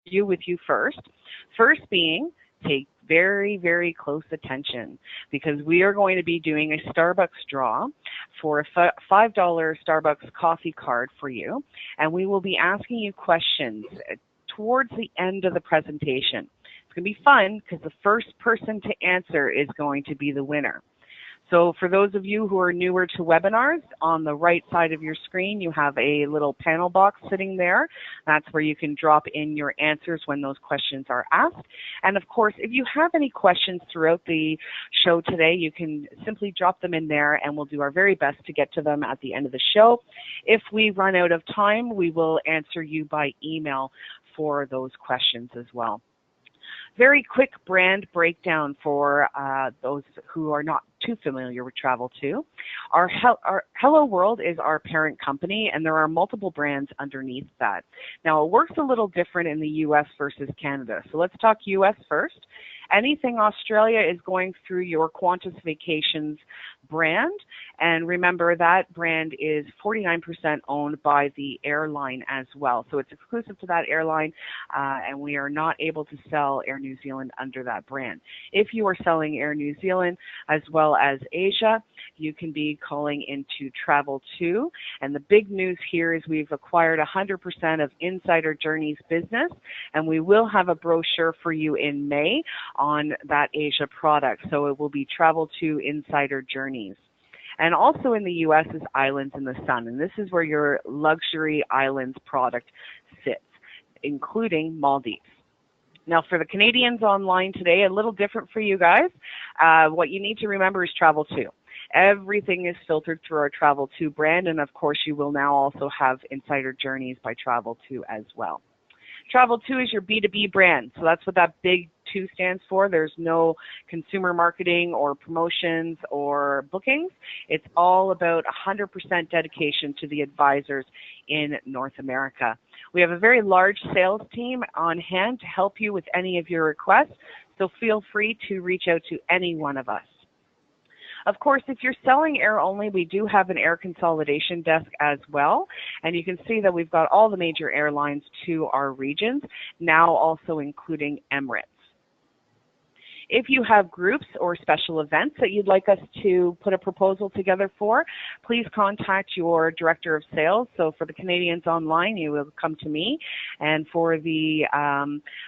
review with you first. First being, take very, very close attention because we are going to be doing a Starbucks draw for a $5 Starbucks coffee card for you, and we will be asking you questions towards the end of the presentation. It's going to be fun because the first person to answer is going to be the winner. So for those of you who are newer to webinars, on the right side of your screen, you have a little panel box sitting there. That's where you can drop in your answers when those questions are asked. And of course, if you have any questions throughout the show today, you can simply drop them in there and we'll do our very best to get to them at the end of the show. If we run out of time, we will answer you by email for those questions as well. Very quick brand breakdown for those who are not too familiar with Travel2. Our Hello World is our parent company, and there are multiple brands underneath that. Now, it works a little different in the U.S. versus Canada. So let's talk U.S. first. Anything Australia is going through your Qantas Vacations brand, and remember that brand is 49% owned by the airline as well. So it's exclusive to that airline, and we are not able to sell Air New Zealand under that brand. If you are selling Air New Zealand as well as Asia, you can be calling into Travel2. And the big news here is we've acquired 100% of Insider Journeys business, and we will have a brochure for you in May on that Asia product. So it will be Travel2 Insider Journeys. And also in the U.S. is Islands in the Sun, and this is where your luxury islands product sits, including Maldives. Now, for the Canadians online today, a little different for you guys. What you need to remember is Travel2. Everything is filtered through our Travel2 brand, and of course, you will now also have Insider Journeys by Travel2 as well. Travel2 is your B2B brand, so that's what that big 2 stands for. There's no consumer marketing or promotions or bookings. It's all about 100% dedication to the advisors in North America. We have a very large sales team on hand to help you with any of your requests, so feel free to reach out to any one of us. Of course, if you're selling air only, we do have an air consolidation desk as well. And you can see that we've got all the major airlines to our regions, now also including Emirates. If you have groups or special events that you'd like us to put a proposal together for, please contact your Director of Sales. So for the Canadians online, you will come to me. And for the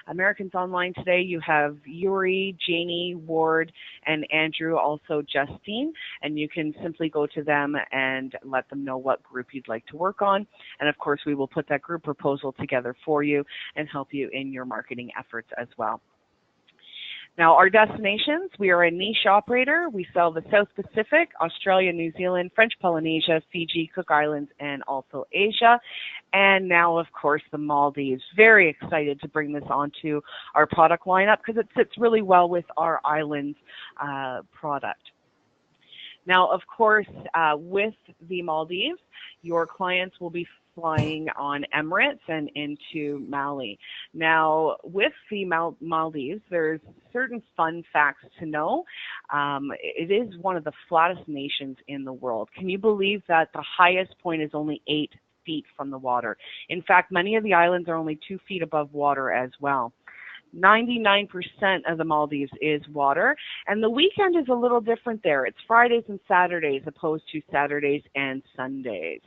Americans online today, you have Yuri, Janie, Ward, and Andrew, also Justine. And you can simply go to them and let them know what group you'd like to work on. And of course, we will put that group proposal together for you and help you in your marketing efforts as well. Now, our destinations, we are a niche operator. We sell the South Pacific, Australia, New Zealand, French Polynesia, Fiji, Cook Islands, and also Asia. And now, of course, the Maldives. Very excited to bring this onto our product lineup because it fits really well with our islands product. Now, of course, with the Maldives, your clients will be flying on Emirates and into Mali. Now, with the Maldives, there's certain fun facts to know. It is one of the flattest nations in the world. Can you believe that the highest point is only 8 feet from the water? In fact, many of the islands are only 2 feet above water as well. 99% of the Maldives is water, and the weekend is a little different there. It's Fridays and Saturdays opposed to Saturdays and Sundays.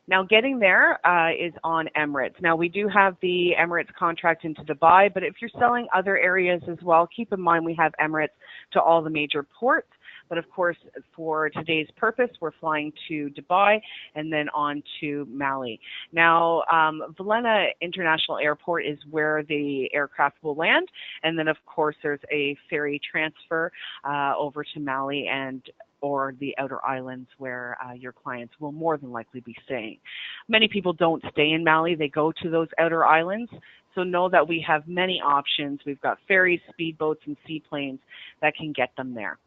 Now, getting there is on Emirates. Now, we do have the Emirates contract into Dubai, but if you're selling other areas as well, keep in mind we have Emirates to all the major ports. But of course, for today's purpose, we're flying to Dubai and then on to Mali. Now, Villena International Airport is where the aircraft will land. And then, of course, there's a ferry transfer over to Mali or the outer islands where your clients will more than likely be staying. Many people don't stay in Mali. They go to those outer islands. So know that we have many options. We've got ferries, speedboats, and seaplanes that can get them there.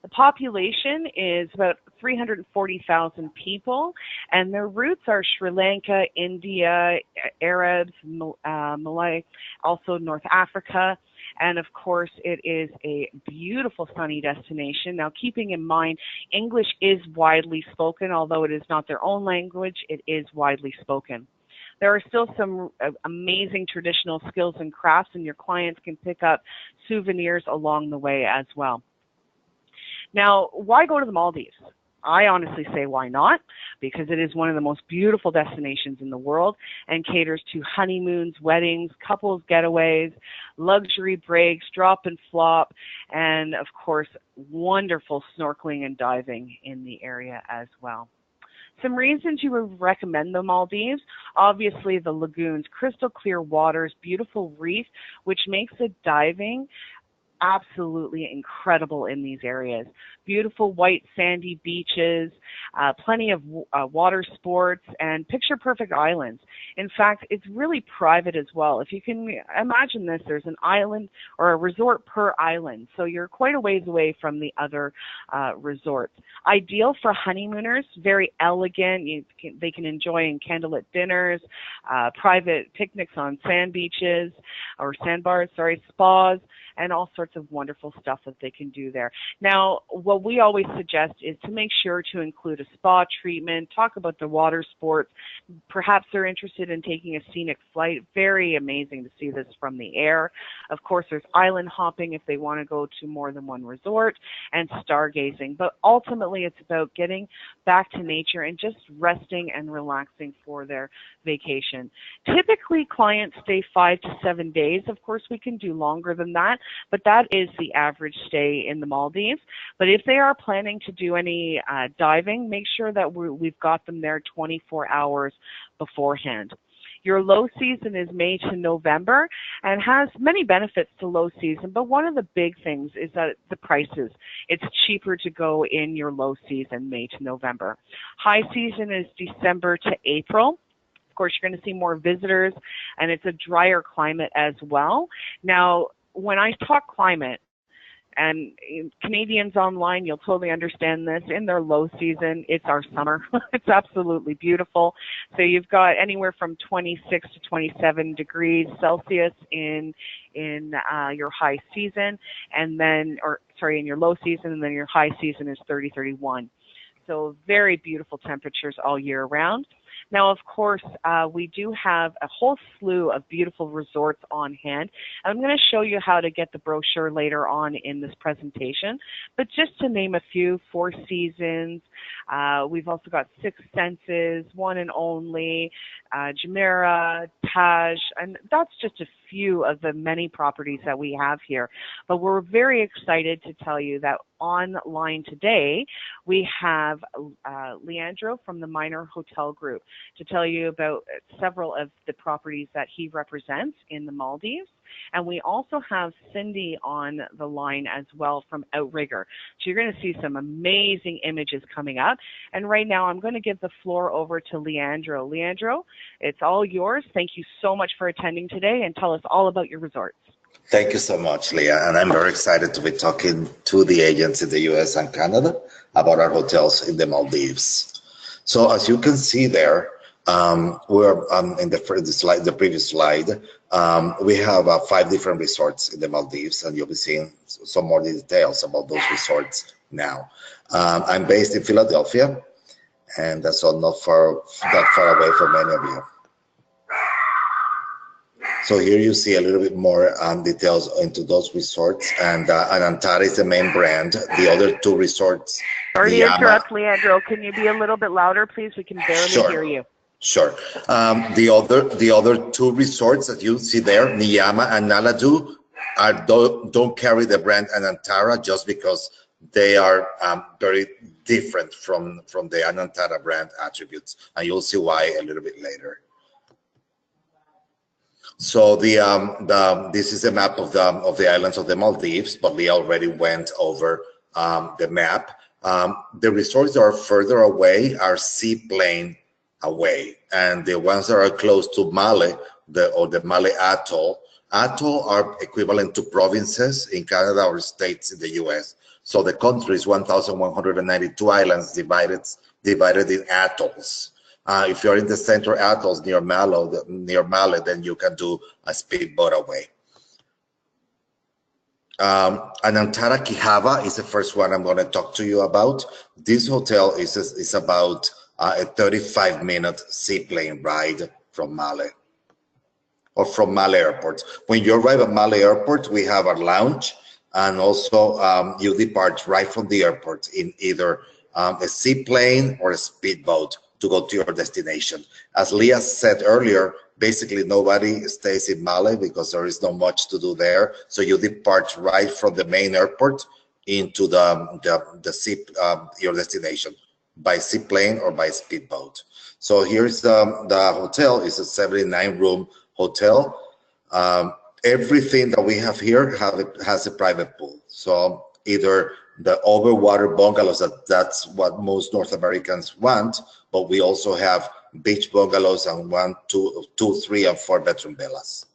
The population is about 340,000 people, and their roots are Sri Lanka, India, Arabs, Malay, also North Africa, and of course it is a beautiful sunny destination. Now, keeping in mind, English is widely spoken, although it is not their own language, it is widely spoken. there are still some amazing traditional skills and crafts, and your clients can pick up souvenirs along the way as well. Now, why go to the Maldives? I honestly say why not, because it is one of the most beautiful destinations in the world and caters to honeymoons, weddings, couples getaways, luxury breaks, drop and flop, and of course, wonderful snorkeling and diving in the area as well. Some reasons you would recommend the Maldives: obviously the lagoons, crystal clear waters, beautiful reef, which makes the diving absolutely incredible in these areas. Beautiful white sandy beaches, plenty of water sports, and picture perfect islands. In fact, it's really private as well. If you can imagine this, there's an island or a resort per island, so you're quite a ways away from the other resorts. Ideal for honeymooners, very elegant. They can enjoy in candlelit dinners, private picnics on sand beaches or sandbars, spas, and all sorts of wonderful stuff that they can do there. Now, what we always suggest is to make sure to include a spa treatment, talk about the water sports. Perhaps they're interested in taking a scenic flight. Very amazing to see this from the air. Of course, there's island hopping if they want to go to more than one resort, and stargazing. But ultimately, it's about getting back to nature and just resting and relaxing for their vacation. Typically, clients stay 5 to 7 days. Of course, we can do longer than that, but that is the average stay in the Maldives. But if they are planning to do any diving, make sure that we've got them there 24 hours beforehand. Your low season is May to November and has many benefits to low season, but one of the big things is that the prices. It's cheaper to go in your low season, May to November. High season is December to April. Of course, you're going to see more visitors, and it's a drier climate as well. Now, when I talk climate, and Canadians online, you'll totally understand this. In their low season, it's our summer. It's absolutely beautiful. So you've got anywhere from 26 to 27 degrees Celsius in your high season, and then, in your low season, and then your high season is 30, 31. So very beautiful temperatures all year round. Now, of course, we do have a whole slew of beautiful resorts on hand. I'm going to show you how to get the brochure later on in this presentation. But just to name a few, Four Seasons, we've also got Six Senses, One and Only, Jumeirah, Taj, and that's just a few of the many properties that we have here. But we're very excited to tell you that online today we have Leandro from the Minor Hotel Group to tell you about several of the properties that he represents in the Maldives. And we also have Cindy on the line as well from Outrigger. So you're going to see some amazing images coming up. And right now I'm going to give the floor over to Leandro. Leandro, it's all yours. Thank you so much for attending today, and tell us all about your resorts. Thank you so much, Leah. And I'm very excited to be talking to the agents in the US and Canada about our hotels in the Maldives. So as you can see there, we're in the previous slide. We have 5 different resorts in the Maldives, and you'll be seeing some more details about those resorts now. I'm based in Philadelphia, and so not that far away from many of you. So here you see a little bit more details into those resorts, and Antara is the main brand. The other 2 resorts. Sorry to interrupt, Leandro. Can you be a little bit louder, please? We can barely hear you. Sure. The other 2 resorts that you see there, Niyama and Naladu, don't carry the brand Anantara just because they are very different from the Anantara brand attributes, and you'll see why a little bit later. So this is a map of the islands of the Maldives, but we already went over the map. The resorts that are further away are seaplane away, and the ones that are close to Male, the Male Atoll are equivalent to provinces in Canada or states in the US. So the country is 1,192 islands divided in atolls. If you're in the center atolls near Male, then you can do a speedboat away. Anantara Kihava is the first one I'm going to talk to you about. This hotel is about a 35-minute seaplane ride from Male or from Male Airport. When you arrive at Male Airport, we have our lounge, and also you depart right from the airport in either a seaplane or a speedboat to go to your destination. As Leah said earlier, basically nobody stays in Male because there is not much to do there. So you depart right from the main airport into the sea, your destination by seaplane or by speedboat. So here's the hotel. It's a 79-room hotel. Everything that we have here has a private pool. So either the overwater bungalows, that's what most North Americans want, but we also have beach bungalows and 1, 2, 3, and 4 bedroom villas.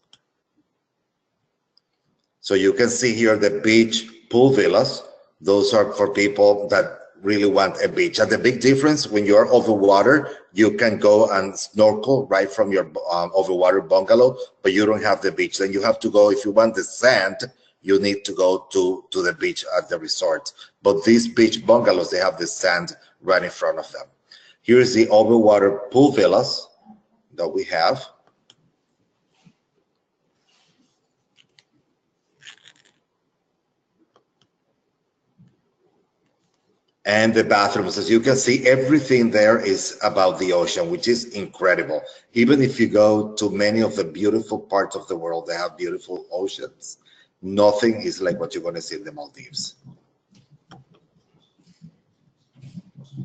So you can see here the beach pool villas. Those are for people that really want a beach. And the big difference, when you're over water, you can go and snorkel right from your overwater bungalow, but you don't have the beach. Then you have to go, if you want the sand, you need to go to the beach at the resort. But these beach bungalows, they have the sand right in front of them. Here's the overwater pool villas that we have. And the bathrooms, as you can see, everything there is about the ocean, which is incredible. Even if you go to many of the beautiful parts of the world, they have beautiful oceans. Nothing is like what you're going to see in the Maldives.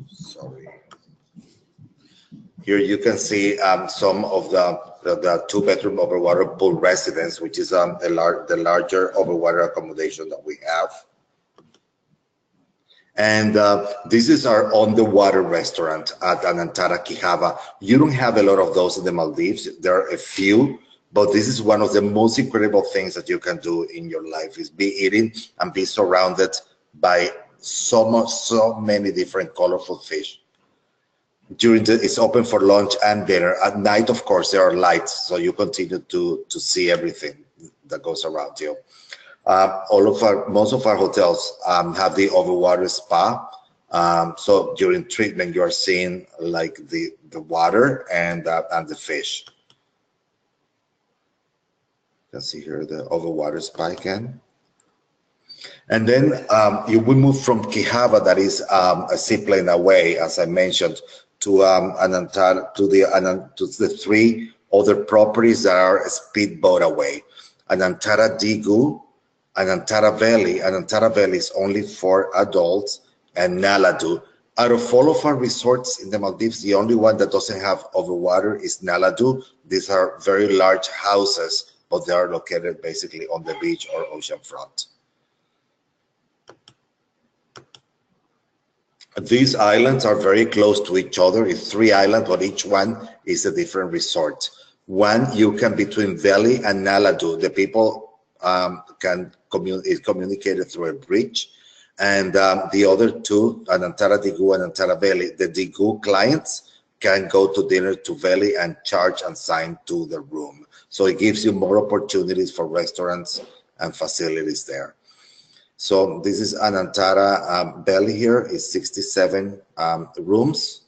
Sorry. Here you can see some of the 2-bedroom overwater pool residence, which is the larger overwater accommodation that we have. And this is our on-the-water restaurant at Anantara Quijava. You don't have a lot of those in the Maldives. There are a few, but this is one of the most incredible things that you can do in your life, is be eating and be surrounded by so many different colorful fish. It's open for lunch and dinner. At night, of course, there are lights, so you continue to see everything that goes around you. Most of our hotels have the overwater spa. So during treatment, you are seeing like the water and the fish. You can see here the overwater spa again. And then we move from Quijava, that is a seaplane away, as I mentioned, to Anantara, to the 3 other properties that are a speedboat away. Anantara Digu, Anantara Valley. Anantara Valley is only for adults, and Naladu. Out of all of our resorts in the Maldives, the only one that doesn't have overwater is Naladu. These are very large houses, but they are located basically on the beach or ocean front. These islands are very close to each other. It's 3 islands, but each one is a different resort. One, you can between Valley and Naladu. The people is communicated through a bridge, and the other 2, Anantara Digu and Anantara Valley, the Digu clients can go to dinner to Valley and charge and sign to the room. So it gives you more opportunities for restaurants and facilities there. So this is Anantara Valley. Here is 67 rooms.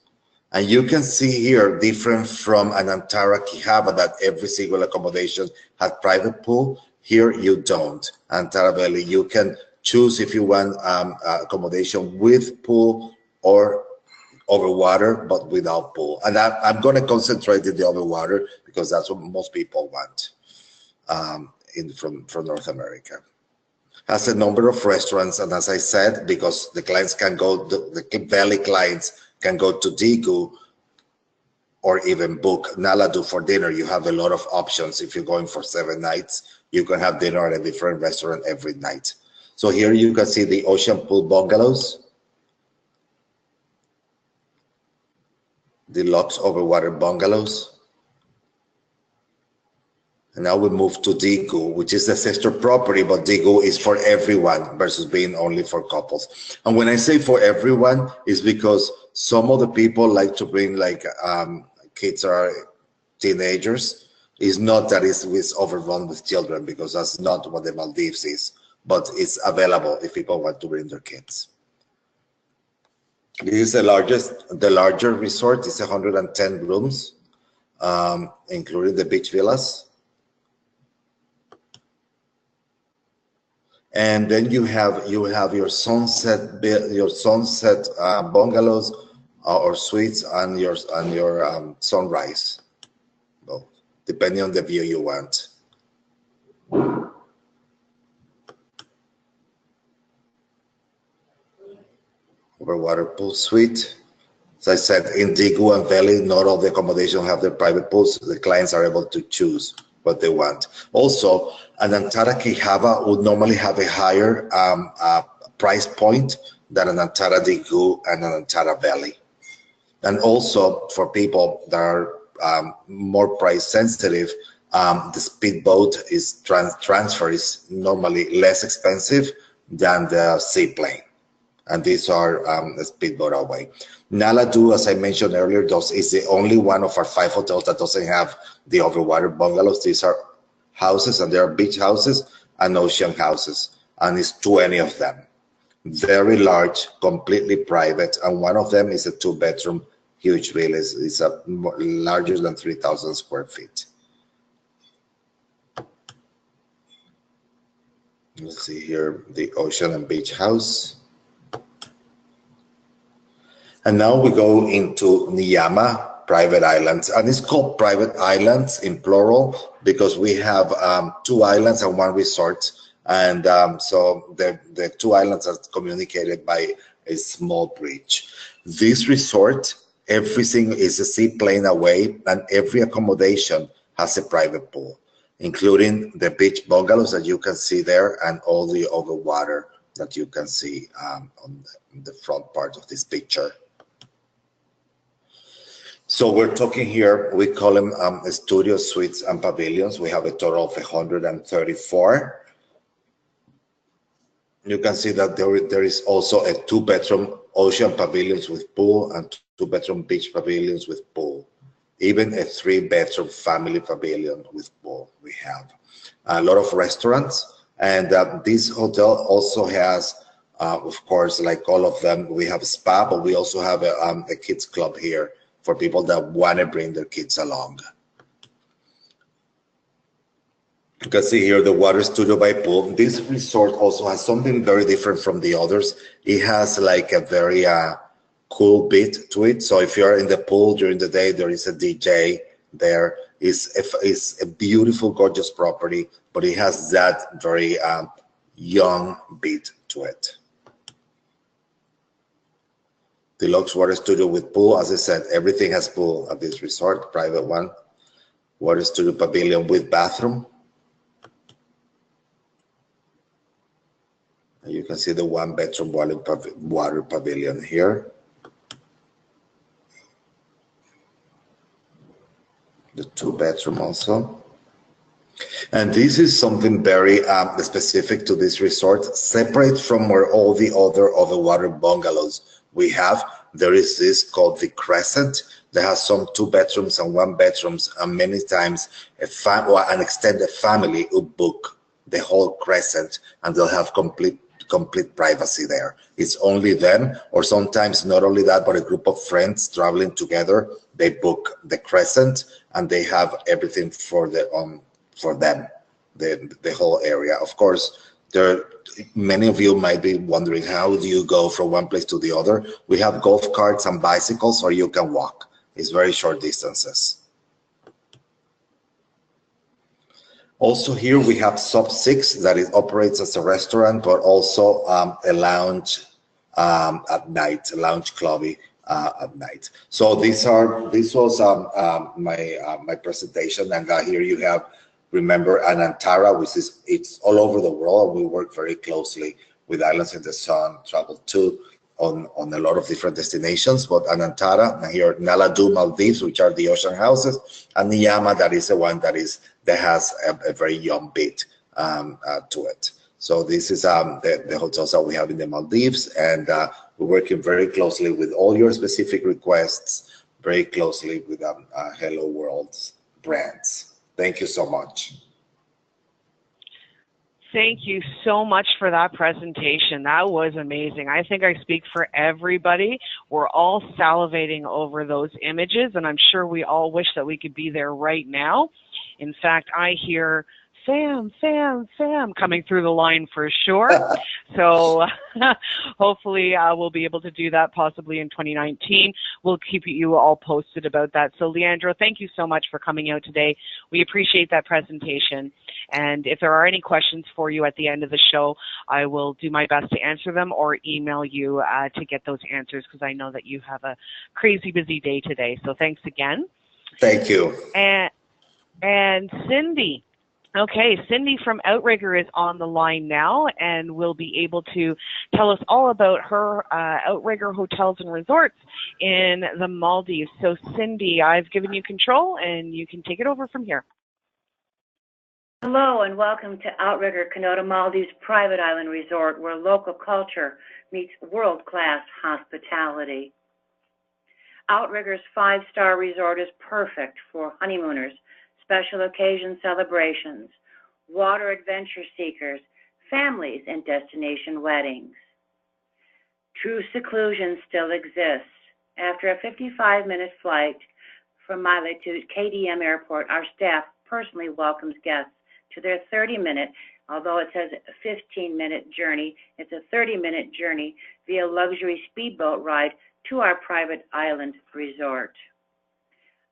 And you can see here, different from Anantara Quijava, that every single accommodation has private pool. Here you don't. Anantara Valley, you can choose if you want accommodation with pool or over water, but without pool. And I'm going to concentrate in the over water because that's what most people want from North America. Has a number of restaurants, and as I said, because the clients can go, the Valley clients can go to Digu or even book Naladu for dinner. You have a lot of options. If you're going for 7 nights, you can have dinner at a different restaurant every night. So here you can see the ocean pool bungalows, deluxe overwater bungalows. And now we move to Digu, which is the sister property, but Digu is for everyone versus being only for couples. And when I say for everyone, it's because some of the people like to bring like kids or teenagers. It's not that it's overrun with children, because that's not what the Maldives is, but it's available if people want to bring their kids. This is the larger resort. It's 110 rooms. including the beach villas. And then you have your sunset bungalows or suites and your sunrise, well, depending on the view you want. Overwater pool suite. As I said, in Digu and Valley, not all the accommodation have their private pools. The clients are able to choose what they want. Also, an Antara Quijava would normally have a higher price point than an Antara Digu and an Antara Valley. And also, for people that are more price sensitive, the speedboat is transfer is normally less expensive than the seaplane, and these are a speedboat away. Naladu, as I mentioned earlier, is the only one of our 5 hotels that doesn't have the overwater bungalows. These are houses, and there are beach houses and ocean houses, and it's 20 of them. Very large, completely private, and one of them is a 2-bedroom, huge villa. It's larger than 3,000 square feet. Let's see here, the ocean and beach house. And now we go into Niyama private islands, and it's called private islands in plural because we have 2 islands and 1 resort, and so the 2 islands are communicated by a small bridge. This resort, everything is a seaplane away, and every accommodation has a private pool, including the beach bungalows that you can see there and all the overwater that you can see on the front part of this picture. So we're talking here, we call them studio suites and pavilions. We have a total of 134. You can see that there is also a 2-bedroom ocean pavilions with pool and 2-bedroom beach pavilions with pool. Even a 3-bedroom family pavilion with pool. We have a lot of restaurants, and this hotel also has, of course, like all of them, we have a spa, but we also have a kids club here for people that want to bring their kids along. You can see here the water studio by pool. This resort also has something very different from the others. It has like a very cool beat to it. So if you're in the pool during the day, there is a DJ there. It's a beautiful, gorgeous property, but it has that very young beat to it. Deluxe water studio with pool. As I said, everything has pool at this resort, private one. Water studio pavilion with bathroom. And you can see the 1-bedroom water pavilion here. The 2-bedroom also. And this is something very specific to this resort, separate from where all the other overwater bungalows we have. There is this called the Crescent. That has some 2 bedrooms and 1 bedrooms, and many times an extended family will book the whole Crescent, and they'll have complete privacy there. It's only them, or sometimes not only that, but a group of friends traveling together. They book the Crescent, and they have everything for them, the whole area. Of course, many of you might be wondering, how do you go from one place to the other? We have golf carts and bicycles, or you can walk. It's very short distances. Also here we have Sub 6 that it operates as a restaurant, but also a lounge at night, a lounge clubby at night. So this was my presentation, and here you have, remember, an Antara, which is, it's all over the world. We work very closely with Islands in the Sun, Travel2, on a lot of different destinations. But an Antara, and here Naladu, Maldives, which are the ocean houses, and Niyama, that is the one that has a very young beat to it. So this is the hotels that we have in the Maldives, and we're working very closely with all your specific requests, very closely with Hello World's brands. Thank you so much. Thank you so much for that presentation. That was amazing. I think I speak for everybody. We're all salivating over those images, and I'm sure we all wish that we could be there right now. In fact, I hear Sam, Sam, Sam coming through the line for sure. So hopefully we'll be able to do that possibly in 2019. We'll keep you all posted about that. So Leandro, thank you so much for coming out today. We appreciate that presentation. And if there are any questions for you at the end of the show, I will do my best to answer them or email you to get those answers, because I know that you have a crazy busy day today. So thanks again. Thank you. And Cindy. Okay, Cindy from Outrigger is on the line now and will be able to tell us all about her Outrigger hotels and resorts in the Maldives. So Cindy, I've given you control and you can take it over from here. Hello and welcome to Outrigger Canota Maldives Private Island Resort, where local culture meets world-class hospitality. Outrigger's 5-star resort is perfect for honeymooners, special occasion celebrations, water adventure seekers, families, and destination weddings. True seclusion still exists. After a 55-minute flight from Male to KDM Airport, our staff personally welcomes guests to their 30-minute, although it says 15-minute journey, it's a 30-minute journey via luxury speedboat ride to our private island resort.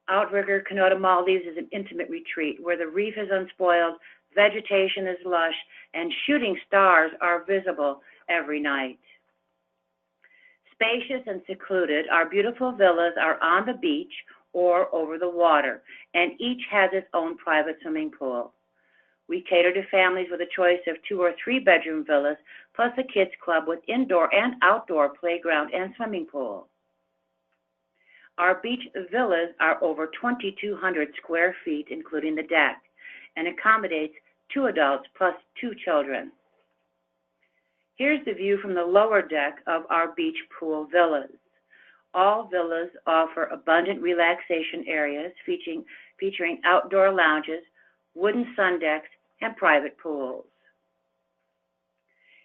Outrigger Canota Maldives is an intimate retreat where the reef is unspoiled, vegetation is lush, and shooting stars are visible every night. Spacious and secluded, our beautiful villas are on the beach or over the water, and each has its own private swimming pool. We cater to families with a choice of 2 or 3 bedroom villas, plus a kids club with indoor and outdoor playground and swimming pool. Our beach villas are over 2,200 square feet, including the deck, and accommodates 2 adults plus 2 children. Here's the view from the lower deck of our beach pool villas. All villas offer abundant relaxation areas featuring outdoor lounges, wooden sun decks, and private pools.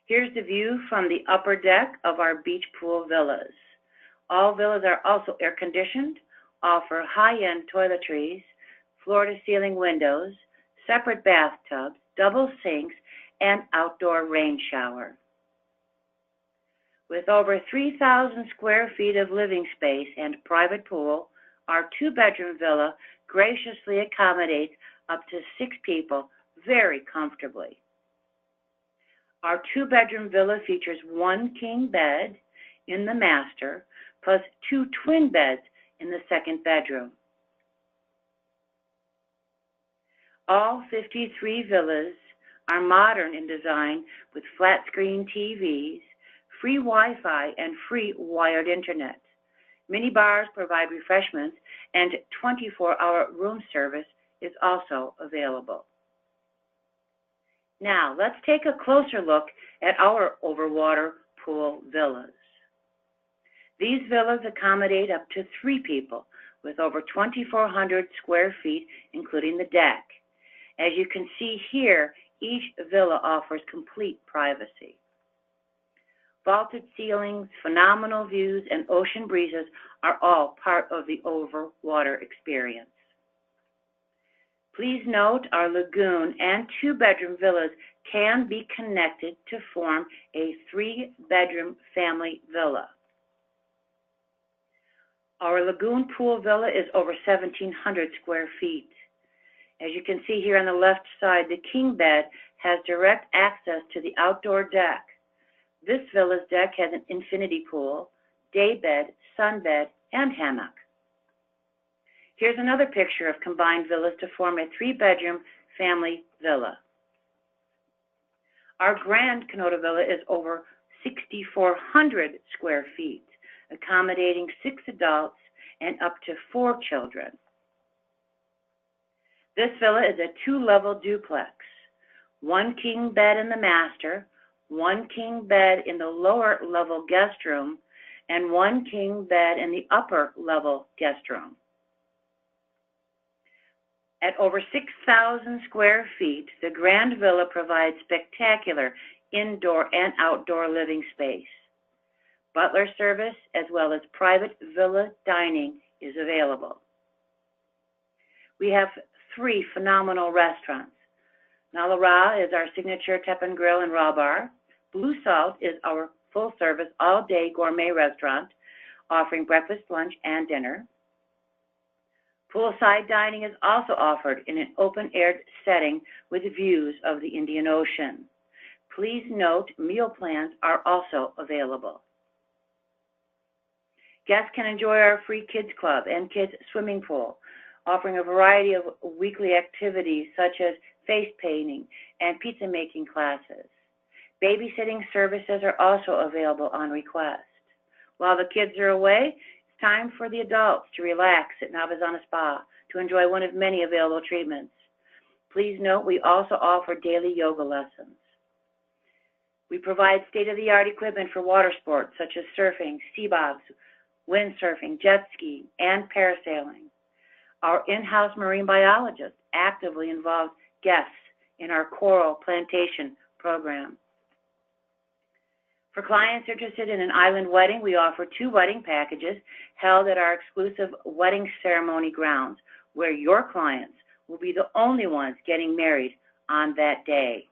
Here's the view from the upper deck of our beach pool villas. All villas are also air-conditioned, offer high-end toiletries, floor-to-ceiling windows, separate bathtubs, double sinks, and outdoor rain shower. With over 3,000 square feet of living space and private pool, our 2-bedroom villa graciously accommodates up to 6 people very comfortably. Our 2-bedroom villa features 1 king bed in the master, plus 2 twin beds in the 2nd bedroom. All 53 villas are modern in design with flat-screen TVs, free Wi-Fi, and free wired internet. Mini bars provide refreshments, and 24-hour room service is also available. Now, let's take a closer look at our overwater pool villas. These villas accommodate up to 3 people with over 2,400 square feet, including the deck. As you can see here, each villa offers complete privacy. Vaulted ceilings, phenomenal views, and ocean breezes are all part of the overwater experience. Please note our lagoon and 2-bedroom villas can be connected to form a 3-bedroom family villa. Our lagoon pool villa is over 1,700 square feet. As you can see here on the left side, the king bed has direct access to the outdoor deck. This villa's deck has an infinity pool, day bed, sun bed, and hammock. Here's another picture of combined villas to form a 3-bedroom family villa. Our Grand Canota Villa is over 6,400 square feet, accommodating 6 adults and up to 4 children. This villa is a 2-level duplex, 1 king bed in the master, 1 king bed in the lower level guest room, and 1 king bed in the upper level guest room. At over 6,000 square feet, the Grand Villa provides spectacular indoor and outdoor living space. Butler service as well as private villa dining is available. We have 3 phenomenal restaurants. Nala Ra is our signature tap and grill and raw bar. Blue Salt is our full-service, all-day gourmet restaurant offering breakfast, lunch, and dinner. Poolside dining is also offered in an open-air setting with views of the Indian Ocean. Please note, meal plans are also available. Guests can enjoy our free kids club and kids swimming pool, offering a variety of weekly activities such as face painting and pizza making classes. Babysitting services are also available on request. While the kids are away, it's time for the adults to relax at Navazana Spa to enjoy one of many available treatments. Please note we also offer daily yoga lessons. We provide state-of-the-art equipment for water sports such as surfing, sea bogs, windsurfing, jet skiing, and parasailing. Our in-house marine biologist actively involves guests in our coral plantation program. For clients interested in an island wedding, we offer 2 wedding packages held at our exclusive wedding ceremony grounds, where your clients will be the only ones getting married on that day.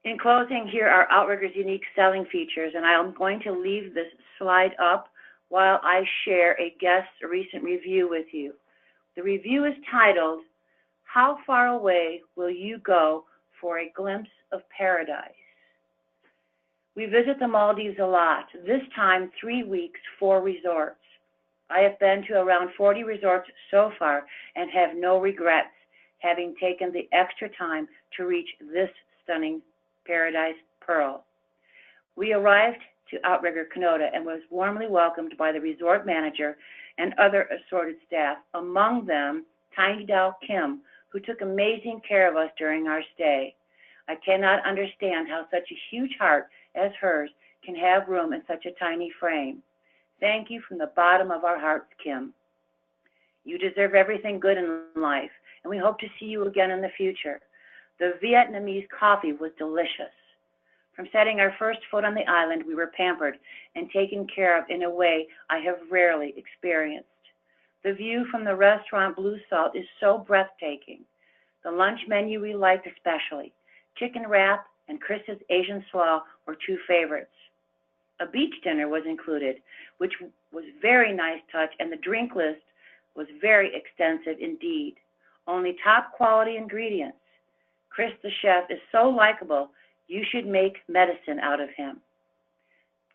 In closing, here are Outrigger's unique selling features, and I'm going to leave this slide up while I share a guest's recent review with you. The review is titled, "How Far Away Will You Go for a Glimpse of Paradise?" We visit the Maldives a lot, this time 3 weeks, 4 resorts. I have been to around 40 resorts so far and have no regrets having taken the extra time to reach this stunning paradise pearl. We arrived to Outrigger Kenota and was warmly welcomed by the resort manager and other assorted staff, among them Tiny Doll Kim, who took amazing care of us during our stay. I cannot understand how such a huge heart as hers can have room in such a tiny frame. Thank you from the bottom of our hearts, Kim. You deserve everything good in life, and we hope to see you again in the future. The Vietnamese coffee was delicious. From setting our first foot on the island, we were pampered and taken care of in a way I have rarely experienced. The view from the restaurant Blue Salt is so breathtaking. The lunch menu we liked especially. Chicken wrap and Chris's Asian slaw were 2 favorites. A beach dinner was included, which was very nice touch, and the drink list was very extensive indeed. Only top quality ingredients. Chris the chef is so likable, you should make medicine out of him.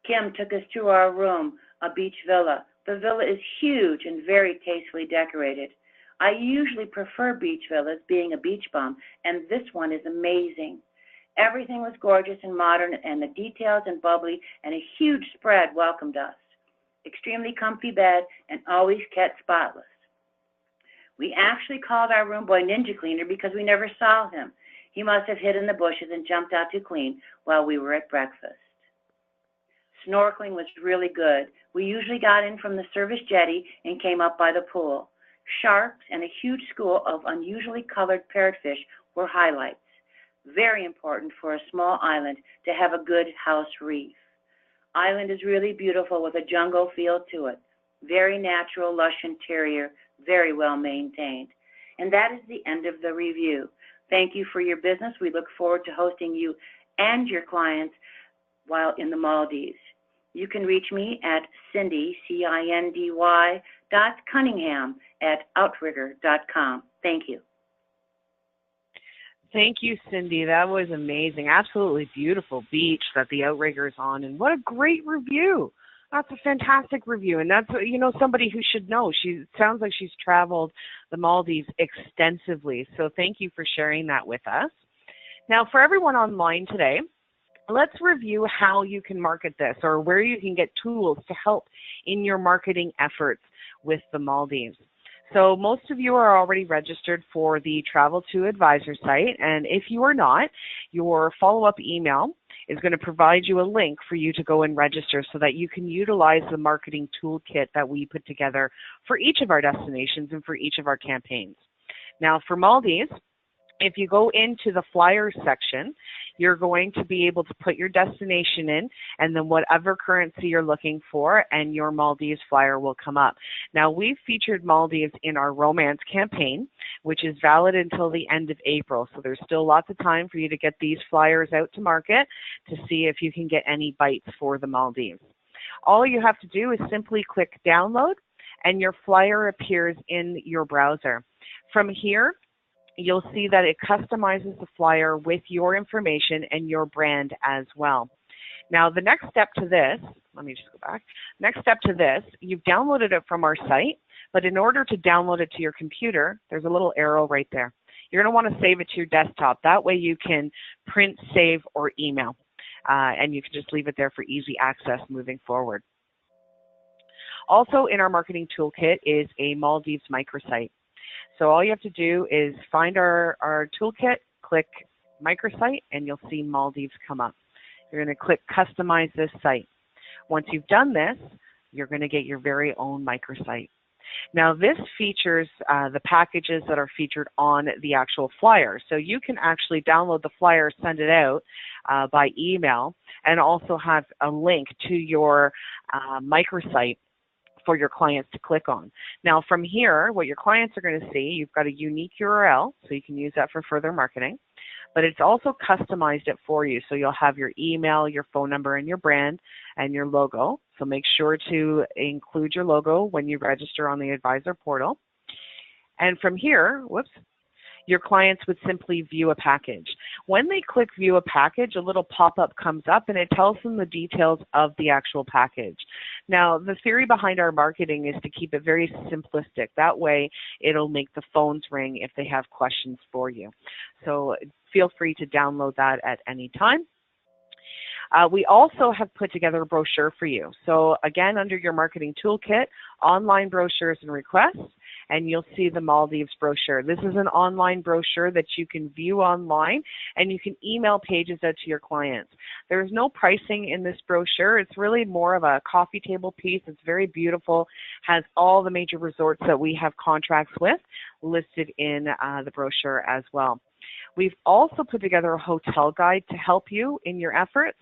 Kim took us to our room, a beach villa. The villa is huge and very tastefully decorated. I usually prefer beach villas, being a beach bum, and this one is amazing. Everything was gorgeous and modern, and the details and bubbly, and a huge spread welcomed us. Extremely comfy bed, and always kept spotless. We actually called our room boy Ninja Cleaner because we never saw him. He must have hid in the bushes and jumped out to clean while we were at breakfast. Snorkeling was really good. We usually got in from the service jetty and came up by the pool. Sharks and a huge school of unusually colored parrotfish were highlights. Very important for a small island to have a good house reef. Island is really beautiful with a jungle feel to it. Very natural, lush interior, very well maintained. And that is the end of the review. Thank you for your business. We look forward to hosting you and your clients while in the Maldives. You can reach me at Cindy, C-I-N-D-Y, .Cunningham@outrigger.com. Thank you. Thank you, Cindy. That was amazing. Absolutely beautiful beach that the Outrigger is on, and what a great review. That's a fantastic review, and that's, somebody who should know. She sounds like she's traveled the Maldives extensively, so thank you for sharing that with us. Now, for everyone online today, let's review how you can market this, or where you can get tools to help in your marketing efforts with the Maldives. So most of you are already registered for the Travel2 Advisor site, and if you are not, your follow-up email is going to provide you a link for you to go and register so that you can utilize the marketing toolkit that we put together for each of our destinations and for each of our campaigns. Now, for Maldives, if you go into the flyers section, you're going to be able to put your destination in and then whatever currency you're looking for, and your Maldives flyer will come up. Now, we've featured Maldives in our romance campaign, which is valid until the end of April. So there's still lots of time for you to get these flyers out to market to see if you can get any bites for the Maldives. All you have to do is simply click download and your flyer appears in your browser. From here, you'll see that it customizes the flyer with your information and your brand as well. Now, the next step to this, let me just go back. Next step to this, you've downloaded it from our site, but in order to download it to your computer, there's a little arrow right there. You're going to want to save it to your desktop. That way you can print, save, or email, and you can just leave it there for easy access moving forward. Also in our marketing toolkit is a Maldives microsite. So all you have to do is find our toolkit, click microsite, and you'll see Maldives come up. You're going to click customize this site. Once you've done this, you're going to get your very own microsite. Now this features the packages that are featured on the actual flyer. So you can actually download the flyer, send it out by email, and also have a link to your microsite for your clients to click on. Now from here, what your clients are going to see, you've got a unique URL, so you can use that for further marketing, but it's also customized it for you. So you'll have your email, your phone number, and your brand, and your logo. So make sure to include your logo when you register on the advisor portal. And from here, your clients would simply view a package. When they click view a package, a little pop-up comes up and it tells them the details of the actual package. Now, the theory behind our marketing is to keep it very simplistic. That way, it'll make the phones ring if they have questions for you. So feel free to download that at any time. We also have put together a brochure for you. So again, under your marketing toolkit, online brochures and requests, and you'll see the Maldives brochure. This is an online brochure that you can view online, and you can email pages out to your clients. There's no pricing in this brochure. It's really more of a coffee table piece. It's very beautiful, has all the major resorts that we have contracts with listed in the brochure as well. We've also put together a hotel guide to help you in your efforts.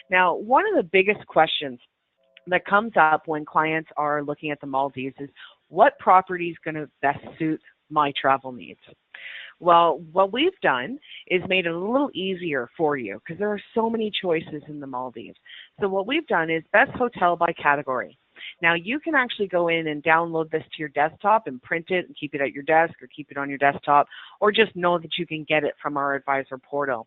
Now, one of the biggest questions that comes up when clients are looking at the Maldives is, what property is going to best suit my travel needs? Well, what we've done is made it a little easier for you because there are so many choices in the Maldives. So what we've done is best hotel by category. Now, you can actually go in and download this to your desktop and print it and keep it at your desk or keep it on your desktop, or just know that you can get it from our advisor portal.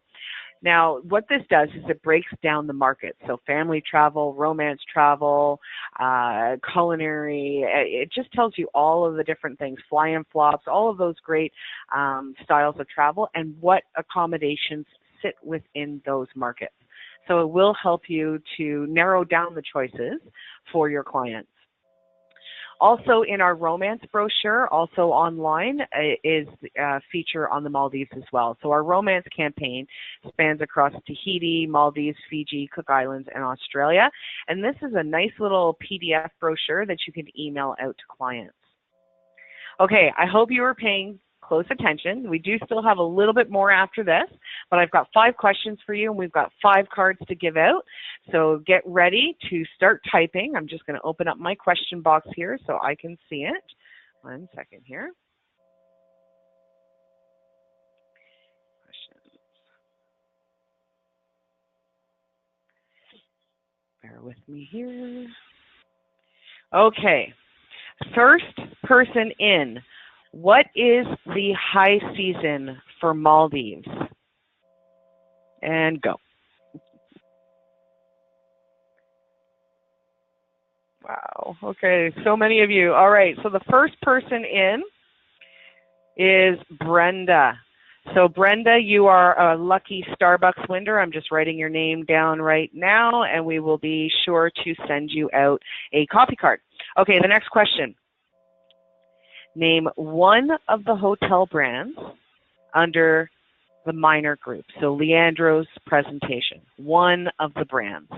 Now, what this does is it breaks down the market. So family travel, romance travel, culinary, it just tells you all of the different things, fly and flops, all of those great styles of travel and what accommodations sit within those markets. So it will help you to narrow down the choices for your clients. Also in our romance brochure, also online, is a feature on the Maldives as well. So our romance campaign spans across Tahiti, Maldives, Fiji, Cook Islands, and Australia. And this is a nice little PDF brochure that you can email out to clients. Okay, I hope you are paying close attention. We do still have a little bit more after this, but I've got 5 questions for you, and we've got 5 cards to give out. So get ready to start typing. I'm just going to open up my question box here so I can see it. 1 second here. Questions. Bear with me here. Okay. First person in. What is the high season for Maldives? And go. Wow. Okay, so many of you. All right, so the first person in is Brenda. So Brenda, you are a lucky Starbucks winner. I'm just writing your name down right now, and we will be sure to send you out a coffee card. Okay, the next question. Name one of the hotel brands under the minor group. So Leandro's presentation, one of the brands.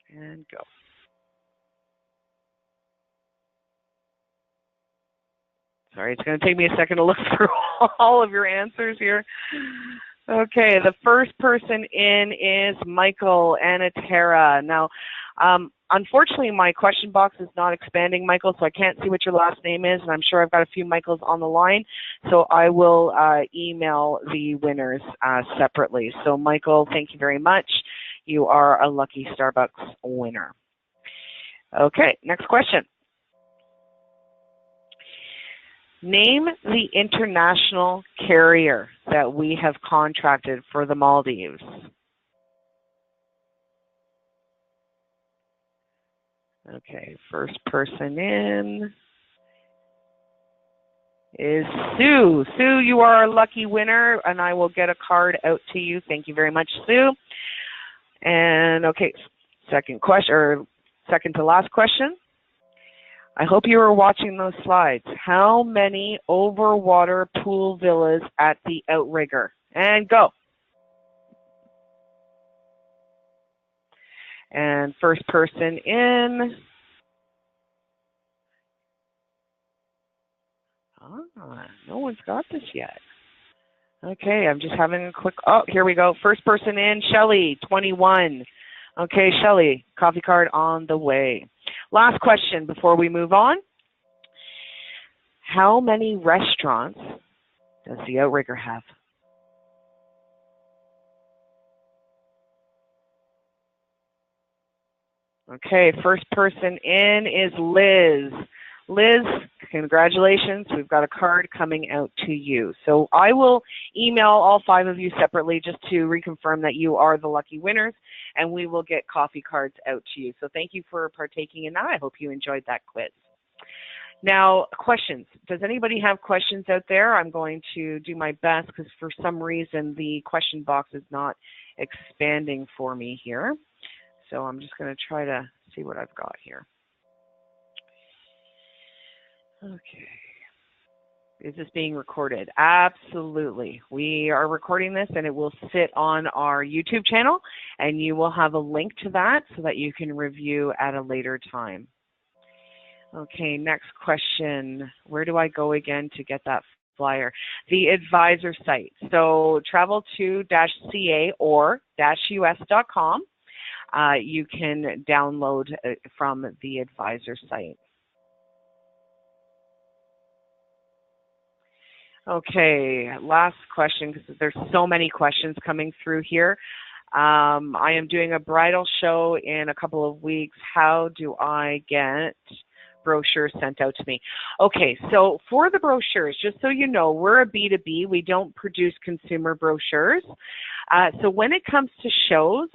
And go. Sorry, it's going to take me a second to look through all of your answers here. Okay, the first person in is Michael Anatera. Now, unfortunately, my question box is not expanding, Michael, so I can't see what your last name is, and I'm sure I've got a few Michaels on the line, so I will email the winners separately. So, Michael, thank you very much. You are a lucky Starbucks winner. Okay, next question. Name the international carrier that we have contracted for the Maldives. Okay, first person in is Sue. Sue, you are a lucky winner, and I will get a card out to you. Thank you very much, Sue. And okay, second question, or second to last question. I hope you were watching those slides. How many overwater pool villas at the Outrigger? And go. And first person in. No one's got this yet. Okay, I'm just having a quick, oh, here we go. First person in, Shelley, 21. Okay, Shelley, coffee card on the way. Last question before we move on. How many restaurants does the Outrigger have? Okay, first person in is Liz. Liz, congratulations. We've got a card coming out to you. So I will email all 5 of you separately just to reconfirm that you are the lucky winners, and we will get coffee cards out to you. So thank you for partaking in that. I hope you enjoyed that quiz. Now, questions. Does anybody have questions out there? I'm going to do my best because for some reason the question box is not expanding for me here. So I'm just going to try to see what I've got here. Okay. Is this being recorded? Absolutely. We are recording this and it will sit on our YouTube channel, and you will have a link to that so that you can review at a later time. Okay, next question. Where do I go again to get that flyer? The advisor site. So travel2-ca or -us.com. You can download from the advisor site. Okay, last question because there's so many questions coming through here. I am doing a bridal show in a couple of weeks. How do I get brochures sent out to me? Okay, so for the brochures, just so you know, we're a B2B. We don't produce consumer brochures. So when it comes to shows,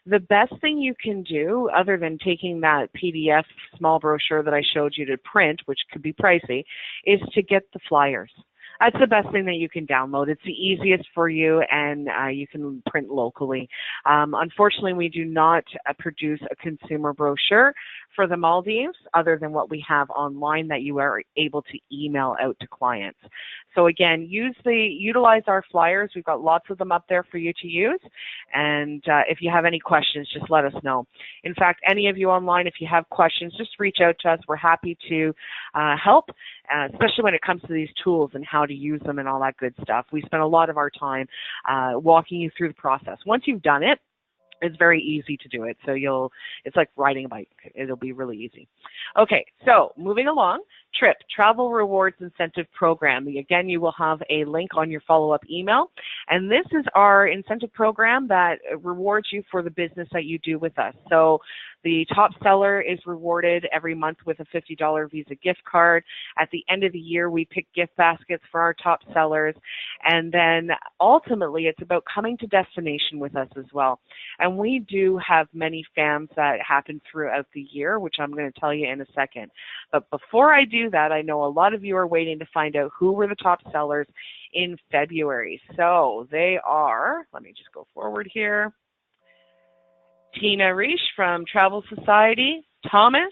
the best thing you can do, other than taking that PDF small brochure that I showed you to print, which could be pricey, is to get the flyers. That's the best thing that you can download. It's the easiest for you, and you can print locally. Unfortunately, we do not produce a consumer brochure for the Maldives other than what we have online that you are able to email out to clients. So again, utilize our flyers. We've got lots of them up there for you to use. And if you have any questions, just let us know. In fact, any of you online, if you have questions, just reach out to us. We're happy to help, especially when it comes to these tools and how to use them and all that good stuff. We spend a lot of our time walking you through the process. Once you've done it, it's very easy to do it. So it's like riding a bike. It'll be really easy. Okay, so moving along, TRIP, Travel Rewards Incentive Program. Again, you will have a link on your follow-up email. And this is our incentive program that rewards you for the business that you do with us. So the top seller is rewarded every month with a $50 Visa gift card. At the end of the year, we pick gift baskets for our top sellers. And then ultimately, it's about coming to destination with us as well. And we do have many FAMs that happen throughout the year, which I'm going to tell you in a second. But before I do that, I know a lot of you are waiting to find out who were the top sellers in February. So they are, let me just go forward here. Tina Reish from Travel Society, Thomas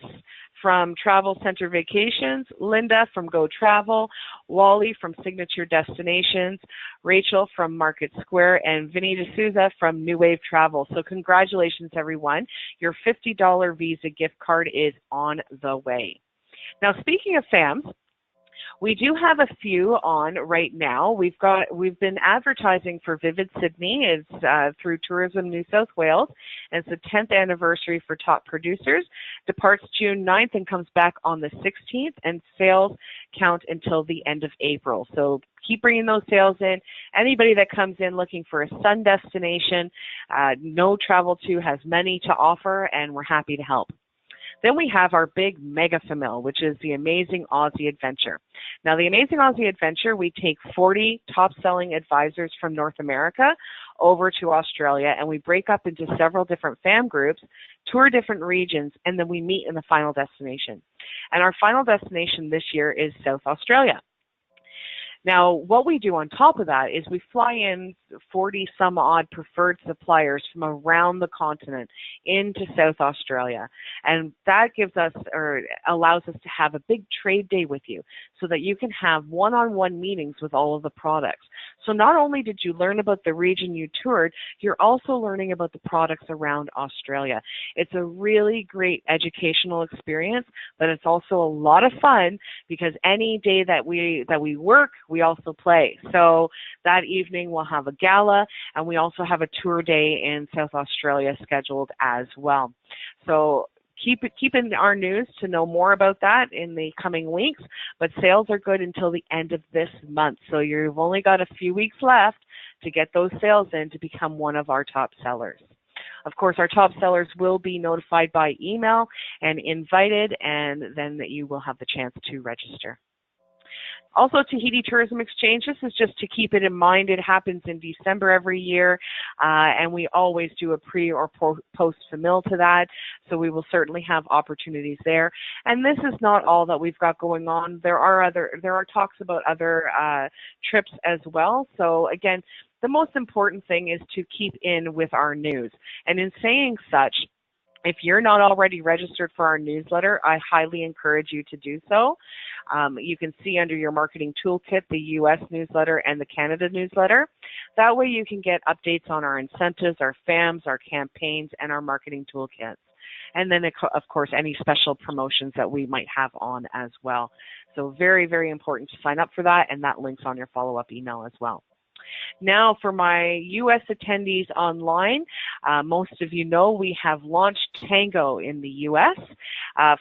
from Travel Center Vacations, Linda from Go Travel, Wally from Signature Destinations, Rachel from Market Square, and Vinny D'Souza from New Wave Travel. So congratulations, everyone. Your $50 Visa gift card is on the way. Now, speaking of FAMs, we do have a few on right now. We've been advertising for Vivid Sydney. It's through Tourism New South Wales, and it's the 10th anniversary for Top Producers. Departs June 9th and comes back on the 16th, and sales count until the end of April. So keep bringing those sales in. Anybody that comes in looking for a sun destination, know Travel2 has many to offer, and we're happy to help. Then we have our big mega famil, which is the Amazing Aussie Adventure. Now, the Amazing Aussie Adventure, we take 40 top-selling advisors from North America over to Australia, and we break up into several different fam groups, tour different regions, and then we meet in the final destination. And our final destination this year is South Australia. Now, what we do on top of that is we fly in 40 some odd preferred suppliers from around the continent into South Australia. And that gives us, or allows us to have a big trade day with you so that you can have one-on-one meetings with all of the products. So not only did you learn about the region you toured, you're also learning about the products around Australia. It's a really great educational experience, but it's also a lot of fun because any day that we work, we also play. So that evening we'll have a gala, and we also have a tour day in South Australia scheduled as well. So keep in our news to know more about that in the coming weeks, but sales are good until the end of this month. So you've only got a few weeks left to get those sales in to become one of our top sellers. Of course, our top sellers will be notified by email and invited, and then you will have the chance to register. Also, Tahiti Tourism Exchange, this is just to keep it in mind. It happens in December every year, and we always do a pre or post famil to that, so we will certainly have opportunities there. And this is not all that we've got going on. There are talks about other trips as well. So again, the most important thing is to keep in with our news. And in saying such, if you're not already registered for our newsletter, I highly encourage you to do so. You can see under your marketing toolkit the U.S. newsletter and the Canada newsletter. That way you can get updates on our incentives, our FAMs, our campaigns, and our marketing toolkits. And then, of course, any special promotions that we might have on as well. So very, very important to sign up for that, and that link's on your follow-up email as well. Now, for my U.S. attendees online, most of you know we have launched Tango in the U.S.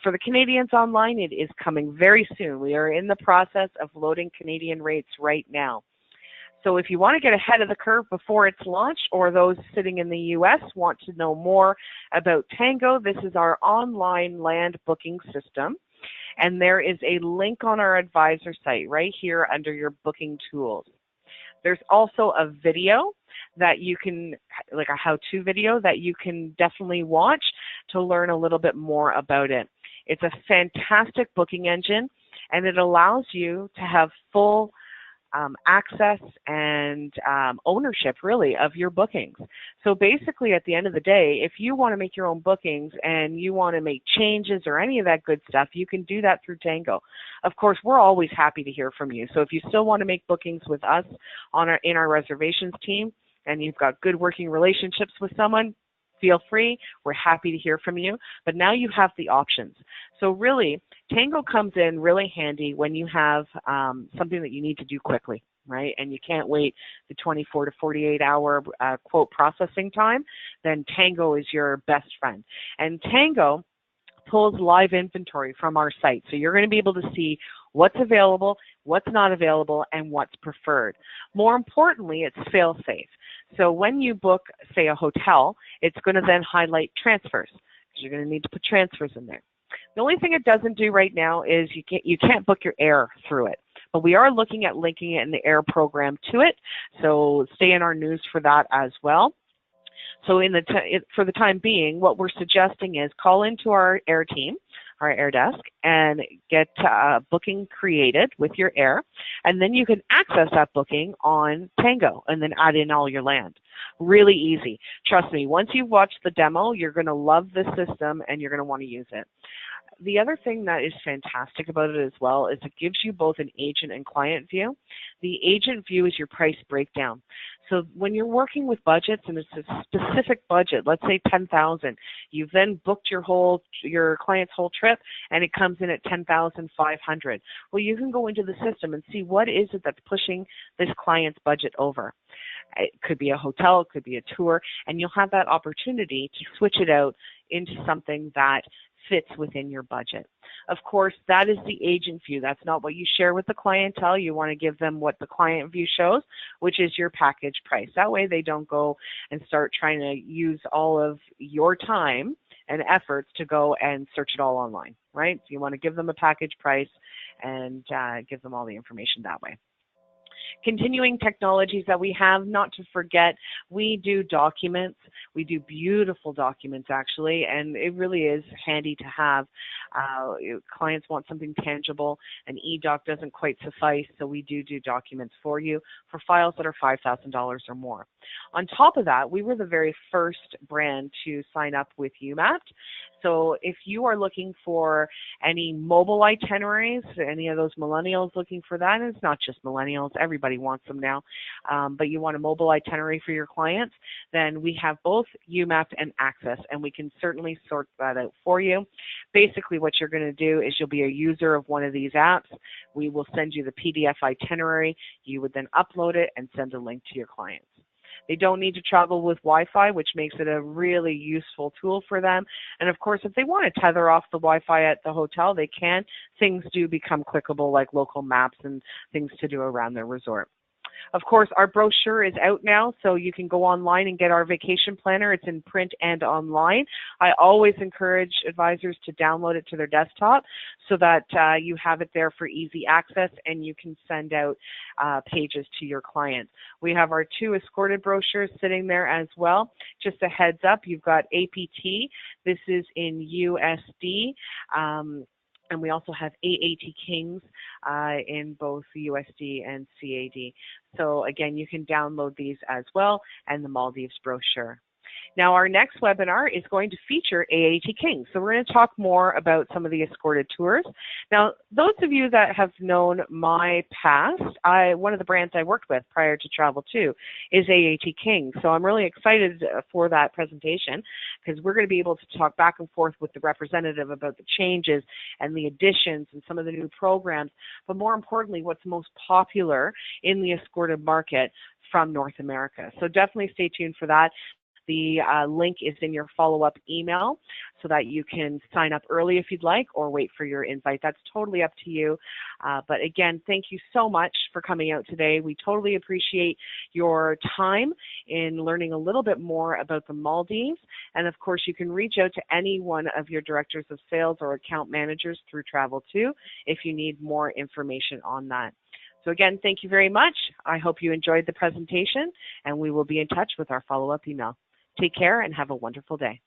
For the Canadians online, it is coming very soon. We are in the process of loading Canadian rates right now. So if you want to get ahead of the curve before it's launched, or those sitting in the U.S. want to know more about Tango, this is our online land booking system. And there is a link on our advisor site right here under your booking tools. There's also a video that you can, like a how-to video that you can definitely watch to learn a little bit more about it. It's a fantastic booking engine, and it allows you to have full access and ownership, really, of your bookings. So basically, at the end of the day, if you want to make your own bookings and you want to make changes or any of that good stuff, you can do that through Tango. Of course, we're always happy to hear from you. So if you still want to make bookings with us in our reservations team, and you've got good working relationships with someone, feel free. We're happy to hear from you. But now you have the options. So really, Tango comes in really handy when you have something that you need to do quickly, right? And you can't wait the 24 to 48 hour quote processing time. Then Tango is your best friend. And Tango pulls live inventory from our site. So you're going to be able to see what's available, what's not available, and what's preferred. More importantly, it's fail-safe. So when you book, say, a hotel, it's going to then highlight transfers, because you're going to need to put transfers in there. The only thing it doesn't do right now is you can't book your air through it. But we are looking at linking it in the air program to it, so stay in our news for that as well. So for the time being, what we're suggesting is call into our air team, our air desk, and get a booking created with your air, and then you can access that booking on Tango and then add in all your land. Really easy. Trust me, once you've watched the demo, you're going to love the system and you're going to want to use it. The other thing that is fantastic about it as well is it gives you both an agent and client view. The agent view is your price breakdown. So when you're working with budgets and it's a specific budget, let's say 10,000, you've then booked your client's whole trip and it comes in at 10,500. Well, you can go into the system and see what is it that's pushing this client's budget over. It could be a hotel, it could be a tour, and you'll have that opportunity to switch it out into something that fits within your budget. Of course, that is the agent view. That's not what you share with the clientele. You want to give them what the client view shows, which is your package price. That way they don't go and start trying to use all of your time and efforts to go and search it all online, right? So you want to give them a package price and give them all the information that way. Continuing technologies that we have, not to forget, we do documents. We do beautiful documents, actually, and it really is handy to have. Clients want something tangible. An e-doc doesn't quite suffice, so we do documents for you for files that are $5,000 or more. On top of that, we were the very first brand to sign up with UMAP. So if you are looking for any mobile itineraries, any of those millennials looking for that, and it's not just millennials, everybody wants them now, but you want a mobile itinerary for your clients, then we have both UMAP and Access, and we can certainly sort that out for you. Basically, what you're going to do is you'll be a user of one of these apps. We will send you the PDF itinerary. You would then upload it and send a link to your clients. They don't need to travel with Wi-Fi, which makes it a really useful tool for them. And of course, if they want to tether off the Wi-Fi at the hotel, they can. Things do become clickable, like local maps and things to do around their resort. Of course, our brochure is out now, so you can go online and get our vacation planner. It's in print and online. I always encourage advisors to download it to their desktop so that you have it there for easy access and you can send out pages to your clients. We have our 2 escorted brochures sitting there as well. Just a heads up, you've got APT. This is in USD. And we also have AAT Kings in both USD and CAD. So again, you can download these as well, and the Maldives brochure. Now, our next webinar is going to feature AAT Kings. So we're going to talk more about some of the escorted tours. Now, those of you that have known my past, one of the brands I worked with prior to Travel2 is AAT Kings. So I'm really excited for that presentation because we're going to be able to talk back and forth with the representative about the changes and the additions and some of the new programs, but more importantly, what's most popular in the escorted market from North America. So definitely stay tuned for that. The link is in your follow-up email so that you can sign up early if you'd like or wait for your invite. That's totally up to you. But again, thank you so much for coming out today. We totally appreciate your time in learning a little bit more about the Maldives. And of course, you can reach out to any one of your directors of sales or account managers through Travel2 if you need more information on that. So again, thank you very much. I hope you enjoyed the presentation, and we will be in touch with our follow-up email. Take care and have a wonderful day.